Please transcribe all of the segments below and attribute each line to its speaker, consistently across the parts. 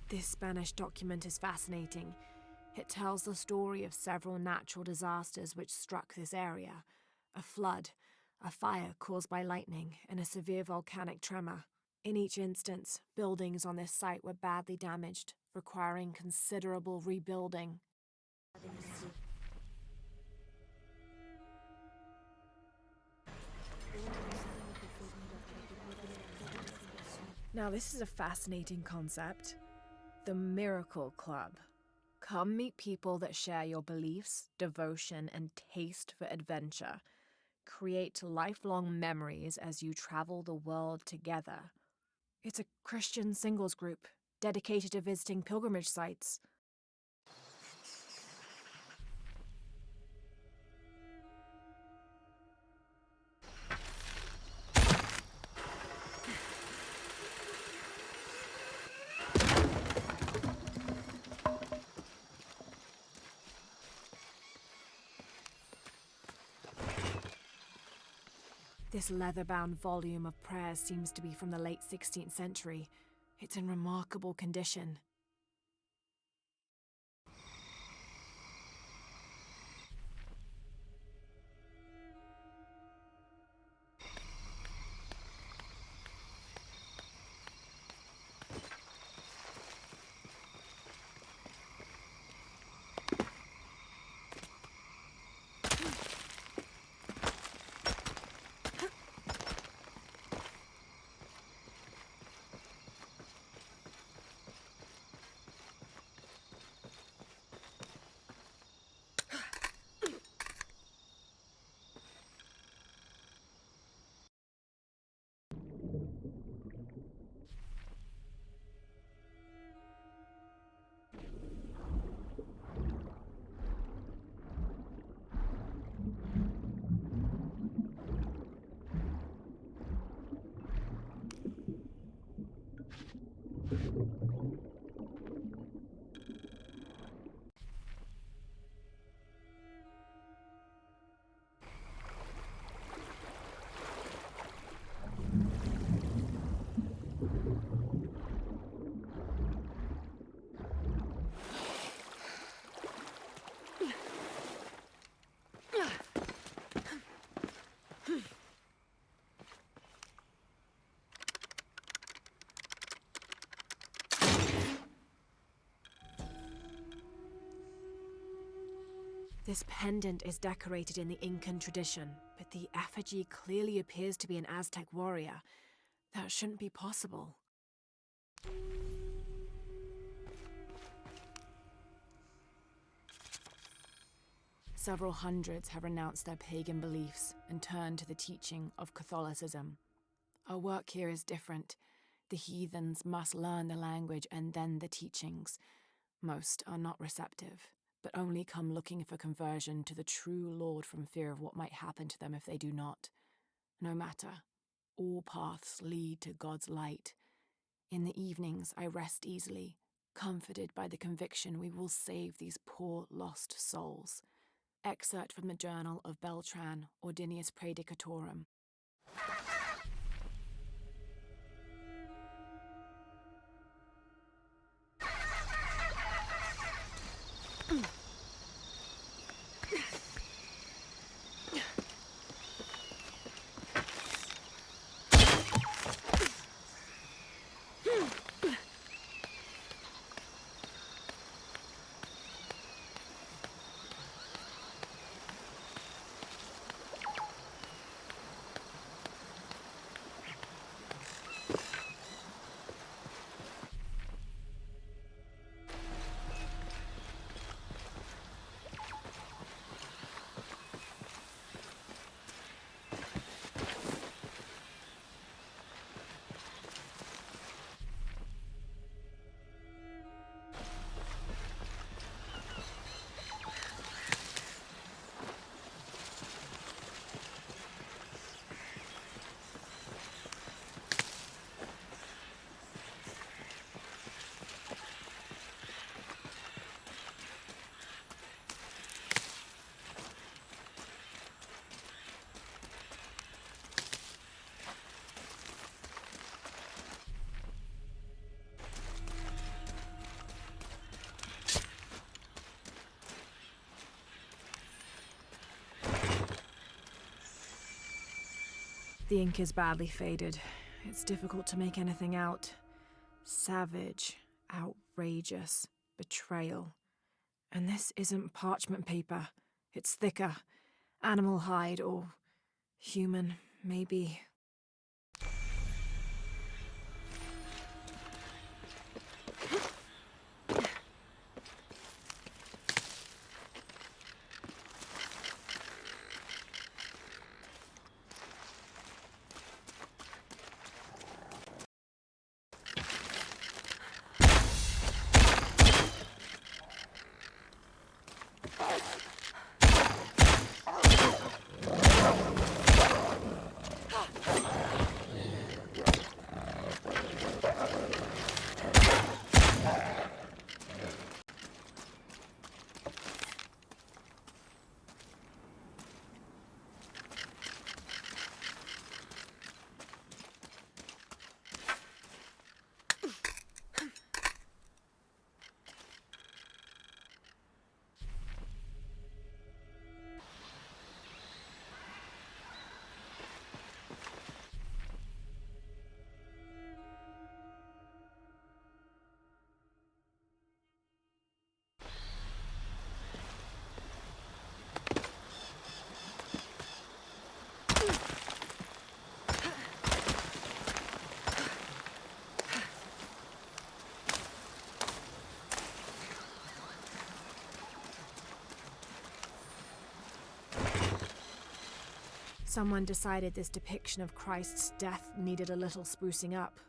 Speaker 1: This Spanish document is fascinating. It tells the story of several natural disasters which struck this area: a flood, a fire caused by lightning, and a severe volcanic tremor. In each instance, buildings on this site were badly damaged, requiring considerable rebuilding. Now, this is a fascinating concept. The Miracle Club. Come meet people that share your beliefs, devotion, and taste for adventure. Create lifelong memories as you travel the world together. It's a Christian singles group dedicated to visiting pilgrimage sites. This leather-bound volume of prayers seems to be from the late 16th century. It's in remarkable condition. This pendant is decorated in the Incan tradition, but the effigy clearly appears to be an Aztec warrior. That shouldn't be possible. Several hundreds have renounced their pagan beliefs and turned to the teaching of Catholicism. Our work here is different. The heathens must learn the language and then the teachings. Most are not receptive, but only come looking for conversion to the true Lord from fear of what might happen to them if they do not. No matter. All paths lead to God's light. In the evenings, I rest easily, comforted by the conviction we will save these poor lost souls. Excerpt from the journal of Beltran, Ordinius Praedicatorum. The ink is badly faded. It's difficult to make anything out. Savage, outrageous, betrayal. And this isn't parchment paper. It's thicker. Animal hide, or human, maybe. Someone decided this depiction of Christ's death needed a little sprucing up.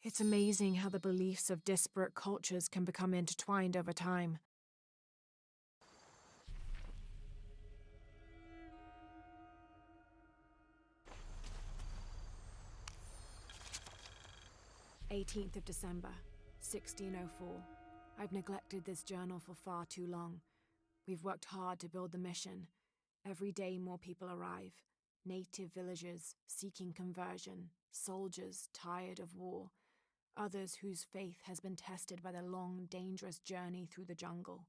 Speaker 1: It's amazing how the beliefs of disparate cultures can become intertwined over time. "18th of December, 1604. I've neglected this journal for far too long. We've worked hard to build the mission. Every day more people arrive. Native villagers seeking conversion, soldiers tired of war, others whose faith has been tested by the long, dangerous journey through the jungle,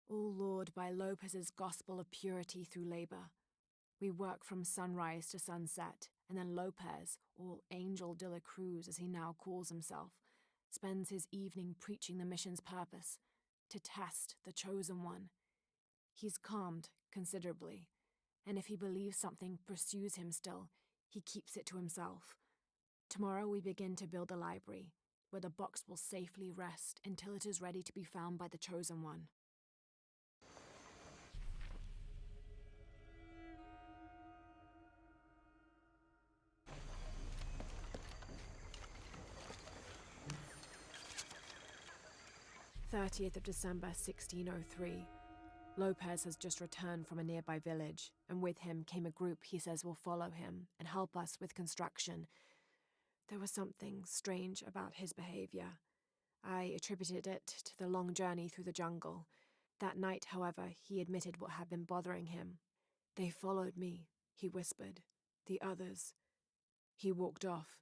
Speaker 1: all lured by Lopez's gospel of purity through labor. We work from sunrise to sunset, and then Lopez, or Angel de la Cruz as he now calls himself, spends his evening preaching the mission's purpose, to test the chosen one. He's calmed considerably, and if he believes something pursues him still, he keeps it to himself. Tomorrow we begin to build a library, where the box will safely rest until it is ready to be found by the chosen one. "30th of December, 1603. Lopez has just returned from a nearby village, and with him came a group he says will follow him and help us with construction. There was something strange about his behavior. I attributed it to the long journey through the jungle. That night, however, he admitted what had been bothering him. 'They followed me,' he whispered. 'The others.' He walked off.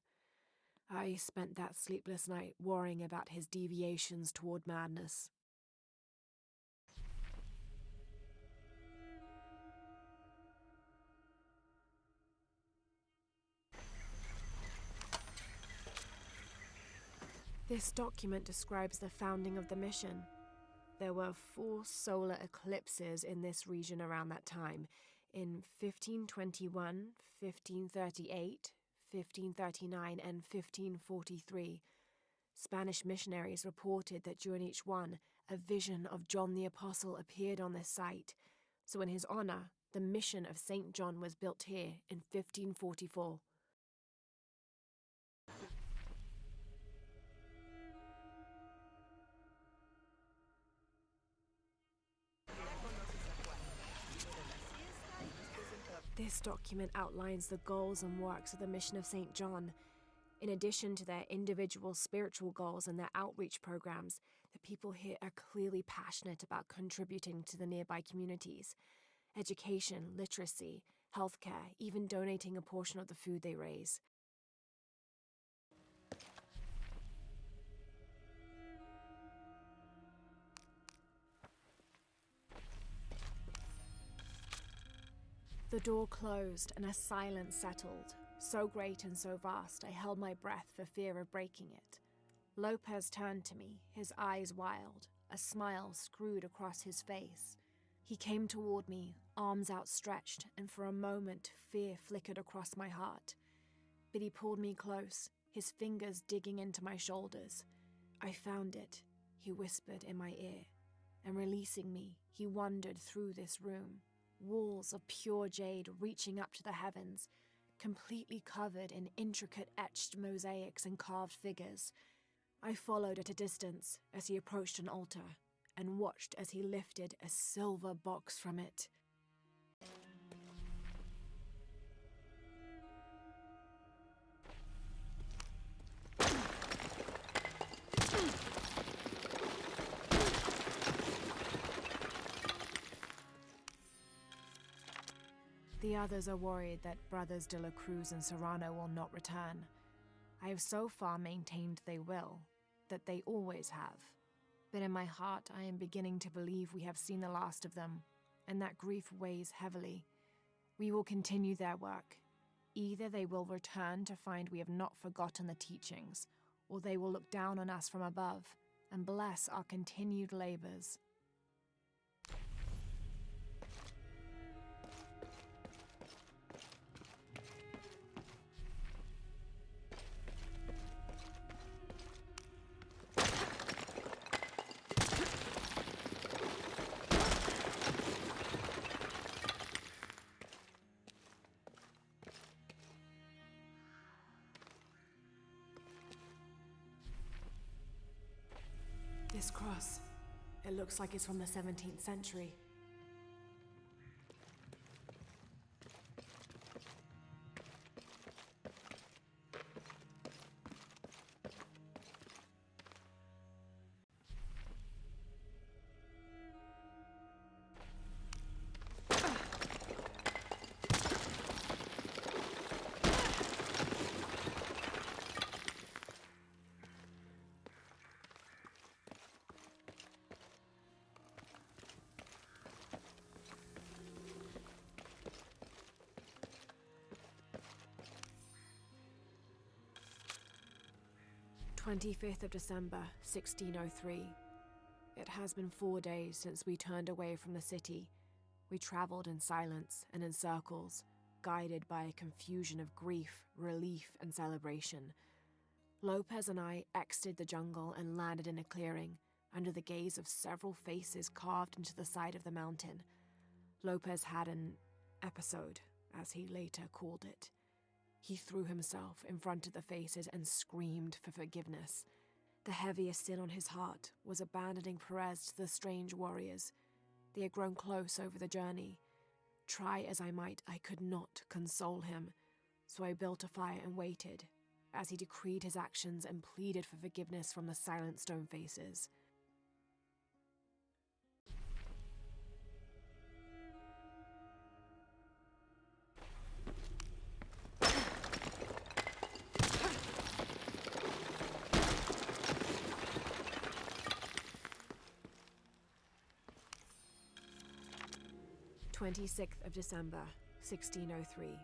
Speaker 1: I spent that sleepless night worrying about his deviations toward madness." This document describes the founding of the mission. There were 4 solar eclipses in this region around that time, in 1521, 1538, 1539, and 1543. Spanish missionaries reported that during each one, a vision of John the Apostle appeared on this site. So in his honor, the mission of St. John was built here in 1544. This document outlines the goals and works of the mission of St. John. In addition to their individual spiritual goals and their outreach programs, The people here are clearly passionate about contributing to the nearby communities. Education, literacy, healthcare, even donating a portion of the food they raise. The door closed and a silence settled, so great and so vast I held my breath for fear of breaking it. Lopez turned to me, his eyes wild, a smile screwed across his face. He came toward me, arms outstretched, and for a moment fear flickered across my heart. But he pulled me close, his fingers digging into my shoulders. "I found it," he whispered in my ear, and releasing me, he wandered through this room. Walls of pure jade reaching up to the heavens, completely covered in intricate etched mosaics and carved figures. I followed at a distance as he approached an altar, and watched as he lifted a silver box from it. The others are worried that Brothers de la Cruz and Serrano will not return. I have so far maintained they will, that they always have. But in my heart I am beginning to believe we have seen the last of them, and that grief weighs heavily. We will continue their work. Either they will return to find we have not forgotten the teachings, or they will look down on us from above and bless our continued labors. This cross, it looks like it's from the 17th century. "25th of December, 1603. It has been 4 days since we turned away from the city. We traveled in silence and in circles, guided by a confusion of grief, relief, and celebration. Lopez and I exited the jungle and landed in a clearing, under the gaze of several faces carved into the side of the mountain. Lopez had an episode, as he later called it. He threw himself in front of the faces and screamed for forgiveness. The heaviest sin on his heart was abandoning Perez to the strange warriors. They had grown close over the journey. Try as I might, I could not console him, so I built a fire and waited, as he decreed his actions and pleaded for forgiveness from the silent stone faces. "26th of December, 1603.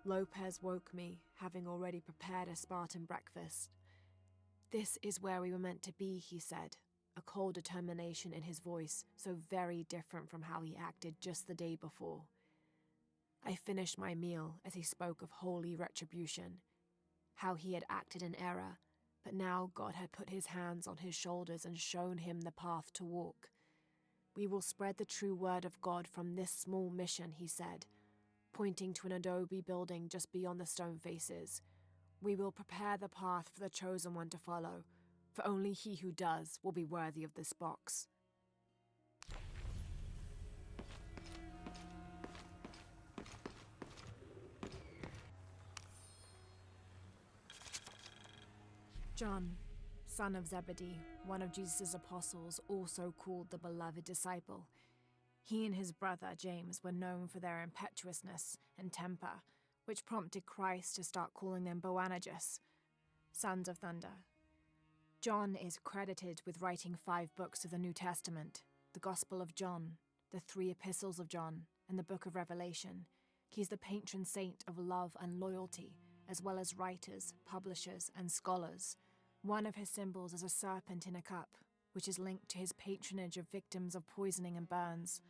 Speaker 1: Lopez woke me, having already prepared a Spartan breakfast. This is where we were meant to be, he said, a cold determination in his voice, so very different from how he acted just the day before. I finished my meal as he spoke of holy retribution, how he had acted in error, but now God had put his hands on his shoulders and shown him the path to walk. We will spread the true word of God from this small mission, he said, pointing to an adobe building just beyond the stone faces. We will prepare the path for the chosen one to follow, for only he who does will be worthy of this box. John, son of Zebedee, one of Jesus' apostles, also called the beloved disciple. He and his brother James were known for their impetuousness and temper, which prompted Christ to start calling them Boanerges, sons of thunder. John is credited with writing 5 books of the New Testament: the Gospel of John, the 3 epistles of John, and the Book of Revelation. He's the patron saint of love and loyalty, as well as writers, publishers, and scholars. One of his symbols is a serpent in a cup, which is linked to his patronage of victims of poisoning and burns.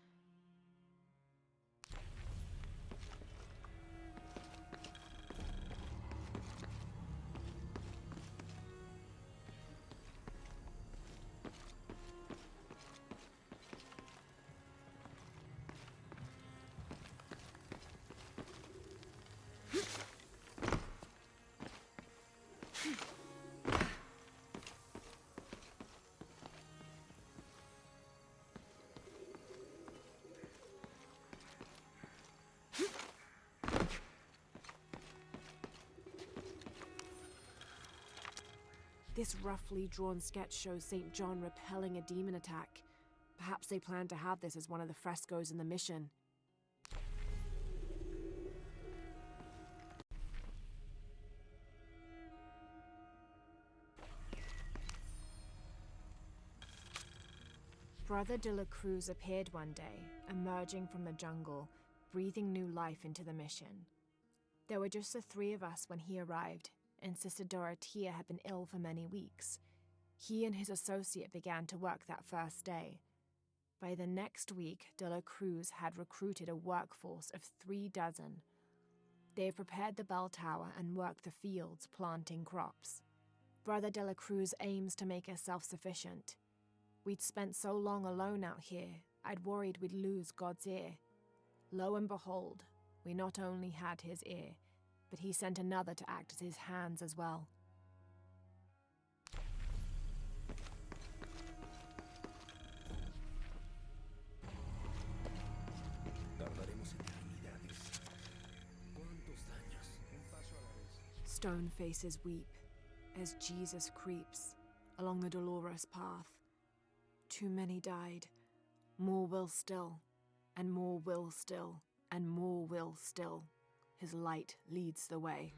Speaker 1: This roughly drawn sketch shows St. John repelling a demon attack. Perhaps they plan to have this as one of the frescoes in the mission. Brother de la Cruz appeared one day, emerging from the jungle, breathing new life into the mission. There were just the 3 of us when he arrived, and Sister Dorothea had been ill for many weeks. He and his associate began to work that first day. By the next week, de la Cruz had recruited a workforce of 3 dozen. They have prepared the bell tower and worked the fields, planting crops. Brother de la Cruz aims to make us self-sufficient. We'd spent so long alone out here, I'd worried we'd lose God's ear. Lo and behold, we not only had his ear, but he sent another to act as his hands as well. Stone faces weep as Jesus creeps along the dolorous path. Too many died. More will still, and more will still, and more will still. His light leads the way.